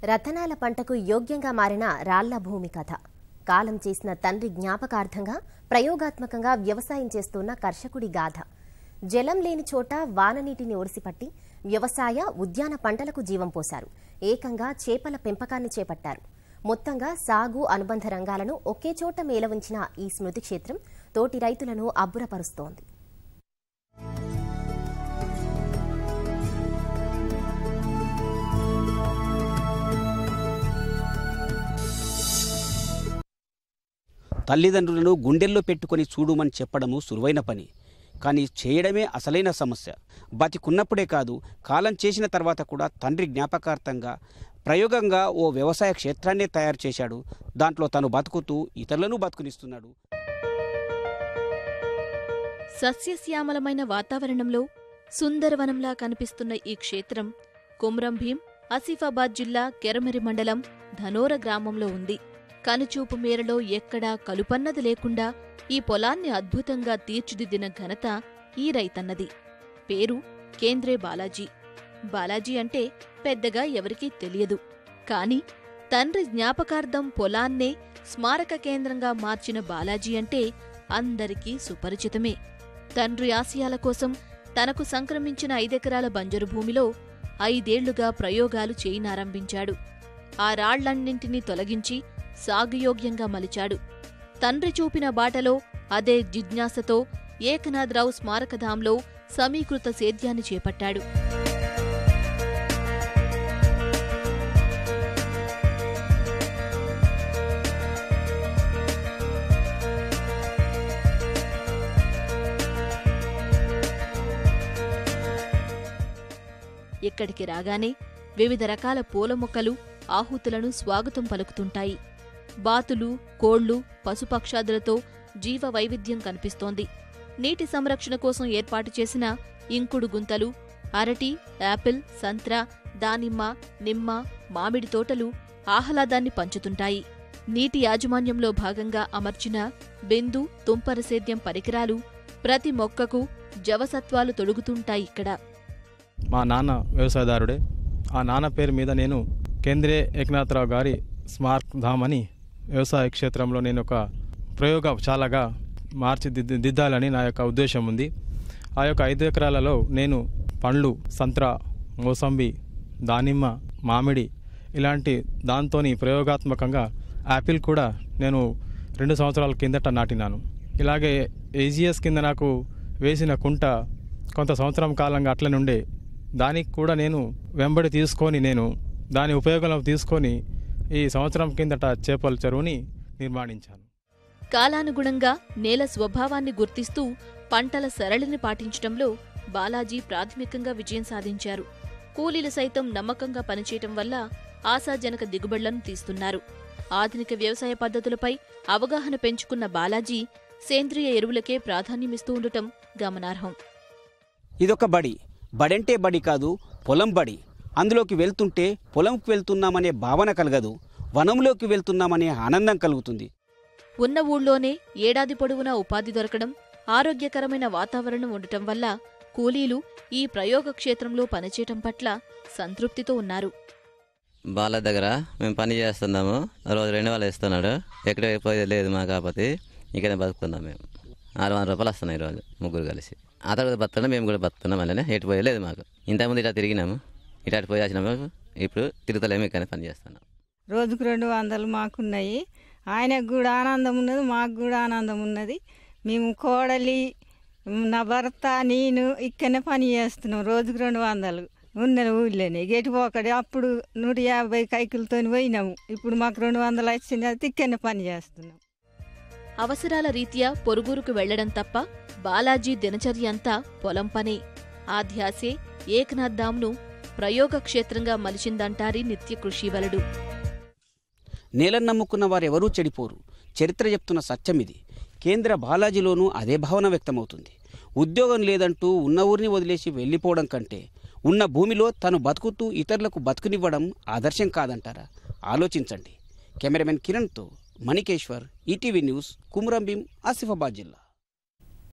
రతనాల పంటకు యోగ్యంగా మారిన రాళ్ల భూమి కథ. కాలం చేసిన తండ్రి జ్ఞాపకార్థంగా ప్రయోగాత్మకంగా వ్యవసాయం చేస్తున్న కర్షకుడి గాథ. జలం లేని చోట వాననీటిని ఒడిసిపట్టి వ్యవసాయ ఉద్యాన పంటలకు జీవం పోశారు. ఏకంగా చేపల పెంపకాన్ని చేపట్టారు. మొత్తంగా సాగు అనుబంధ రంగాలను ఒకే చోట మేళవించిన ఈ స్మృతి క్షేత్రం తోటి రైతులను అబ్బురపరుస్తోంది. తల్లిదండ్రులను గుండెల్లో పెట్టుకుని చూడమని చెప్పడము సులువైన పని, కానీ చేయడమే అసలైన సమస్య. బతికున్నప్పుడే కాదు, కాలం చేసిన తర్వాత కూడా తండ్రి జ్ఞాపకార్థంగా ప్రయోగంగా ఓ వ్యవసాయ క్షేత్రాన్నే తయారు చేశాడు. దాంట్లో తను బతుకుతూ ఇతరులను బతుకునిస్తున్నాడు. సస్యశ్యామలమైన వాతావరణంలో సుందరవనంలా కనిపిస్తున్న ఈ క్షేత్రం కుమ్రం భీం, ఆసిఫాబాద్ జిల్లా కెరమెరి మండలం ధనోర గ్రామంలో ఉంది. కనుచూపు మేరలో ఎక్కడా కలుపన్నది లేకుండా ఈ పొలాన్ని అద్భుతంగా తీర్చిదిద్దిన ఘనత ఈ రైతన్నది. పేరు కేంద్రే బాలాజీ. బాలాజీ అంటే పెద్దగా ఎవరికీ తెలియదు. కాని తండ్రి జ్ఞాపకార్థం పొలాన్నే స్మారక కేంద్రంగా మార్చిన బాలాజీ అంటే అందరికీ సుపరిచితమే. తండ్రి ఆశయాల కోసం తనకు సంక్రమించిన 5 ఎకరాల బంజరు భూమిలో 5 ఏళ్లుగా ప్రయోగాలు చేయనారంభించాడు. ఆ రాళ్లన్నింటినీ తొలగించి సాగుయోగ్యంగా మలిచాడు. తండ్రి చూపిన బాటలో అదే జిజ్ఞాసతో ఏకనాథరావు స్మారకధాంలో సమీకృత సేద్యాన్ని చేపట్టాడు. ఇక్కడికి రాగానే వివిధ రకాల పూల మొక్కలు ఆహుతులను స్వాగతం పలుకుతుంటాయి. బాతులు, కోళ్లు, పశుపక్షాదులతో జీవ వైవిధ్యం కనిపిస్తోంది. నీటి సంరక్షణ కోసం ఏర్పాటు చేసిన ఇంకుడు గుంతలు, అరటి, యాపిల్, సంత్రా, దానిమ్మ, నిమ్మ, మామిడి తోటలు ఆహ్లాదాన్ని పంచుతుంటాయి. నీటి యాజమాన్యంలో భాగంగా అమర్చిన బిందు, తుంపర సేద్యం పరికరాలు ప్రతి మొక్కకు జవసత్వాలు తొడుగుతుంటాయిక్కడ. మా నాన్న వ్యవసాయదారుడే. ఆ నాన్న పేరు మీద నేను కేంద్రే ఏకనాథరావు గారి స్మారక ధామ్ అని వ్యవసాయ క్షేత్రంలో నేను ఒక ప్రయోగశాలగా మార్చిదిద్దాలని నా యొక్క ఉద్దేశం ఉంది. ఆ యొక్క 5 ఎకరాలలో నేను పండ్లు, సంత్రా, మోసంబి, దానిమ్మ, మామిడి ఇలాంటి దాంతోని ప్రయోగాత్మకంగా యాపిల్ కూడా నేను 2 సంవత్సరాల కిందట నాటినాను. ఇలాగే ఏజీఎస్ కింద నాకు వేసిన కుంట కొంత సంవత్సరం కాలంగా అట్లనే ఉండే. దానికి కూడా నేను వెంబడి తీసుకొని నేను దాని ఉపయోగంలో తీసుకొని ఈ సంవత్సరం కిందట చేపల చెరువుని నిర్మాణించాను. కాలానుగుణంగా నేల స్వభావాన్ని గుర్తిస్తూ పంటల సరళిని పాటించడంలో బాలాజీ ప్రాథమికంగా విజయం సాధించారు. కూలీలు సైతం నమ్మకంగా పనిచేయటం వల్ల ఆశాజనక దిగుబడులను తీస్తున్నారు. ఆధునిక వ్యవసాయ పద్ధతులపై అవగాహన పెంచుకున్న బాలాజీ సేంద్రియ ఎరువులకే ప్రాధాన్యమిస్తూ ఉండటం గమనార్హం. ఇదొక బడి. బడంటే బడి కాదు, పొలం బడి. అందులోకి వెళ్తుంటే పొలంకు వెళ్తున్నామనే భావన కలగదు, వనంలోకి వెళ్తున్నామనే ఆనందం కలుగుతుంది. ఉన్న ఊళ్ళోనే ఏడాది పొడవునా ఉపాధి దొరకడం, ఆరోగ్యకరమైన వాతావరణం ఉండటం వల్ల కూలీలు ఈ ప్రయోగ క్షేత్రంలో పనిచేయటం పట్ల సంతృప్తితో ఉన్నారు. బాల దగ్గర మేము పని చేస్తున్నాము. రోజు 200 ఇస్తున్నాడు. ఎక్కడ పోయేది లేదు మా, కాకపోతే ఇక్కడే బతుకుతున్నాం. మేము 600 రూపాయలు వస్తున్నాయి రోజు, ముగ్గురు కలిసి. ఆ తర్వాత బతున్నాం, మేము కూడా బతున్నాం. అలానే ఎటు పోయలేదు మాకు. ఇంతకుముందు ఇట్లా తిరిగినాము, ఇటు పోయి వచ్చినాము. ఇప్పుడు తిరుగుతలేము, ఇక్కడనే పని చేస్తున్నాం. రోజుకు 200 మాకున్నాయి. ఆయనకు కూడా ఆనందం ఉన్నది, మాకు కూడా ఆనందం ఉన్నది. మేము కోడలి, నా భర్త, నేను ఇక్కడనే పని చేస్తున్నాం. రోజుకు 200 ఉన్నది ఊళ్ళోనే. గెటు పోకడే అప్పుడు 150 కైకులతో పోయినాము. ఇప్పుడు మాకు 200 వచ్చింది, అది ఇక్కడనే పని చేస్తున్నాం. అవసరాల రీత్యా పొరుగురుకు వెళ్లడం తప్ప బాలాజీ దినచర్య అంతా పొలం పనే. ఆ ధ్యాసే ఏకనాథ్ ధామ్ను ప్రయోగ క్షేత్రంగా మలిచిందంటారి నిత్య కృషివలుడు. నేలను నమ్ముకున్న వారెవరూ చెడిపోరు. చరిత్ర చెప్తున్న సత్యమిది. కేంద్ర బాలాజీలోనూ అదే భావన వ్యక్తమవుతుంది. ఉద్యోగం లేదంటూ ఉన్న ఊరిని వదిలేసి వెళ్ళిపోవడం కంటే ఉన్న భూమిలో తను బతుకుతూ ఇతరులకు బతుకునివ్వడం ఆదర్శం కాదంటారా? ఆలోచించండి. కెమెరామెన్ కిరణ్తో మణికేశ్వర్, ఈటీవీ న్యూస్, కుమ్రం భీం, ఆసిఫాబాద్ జిల్లా.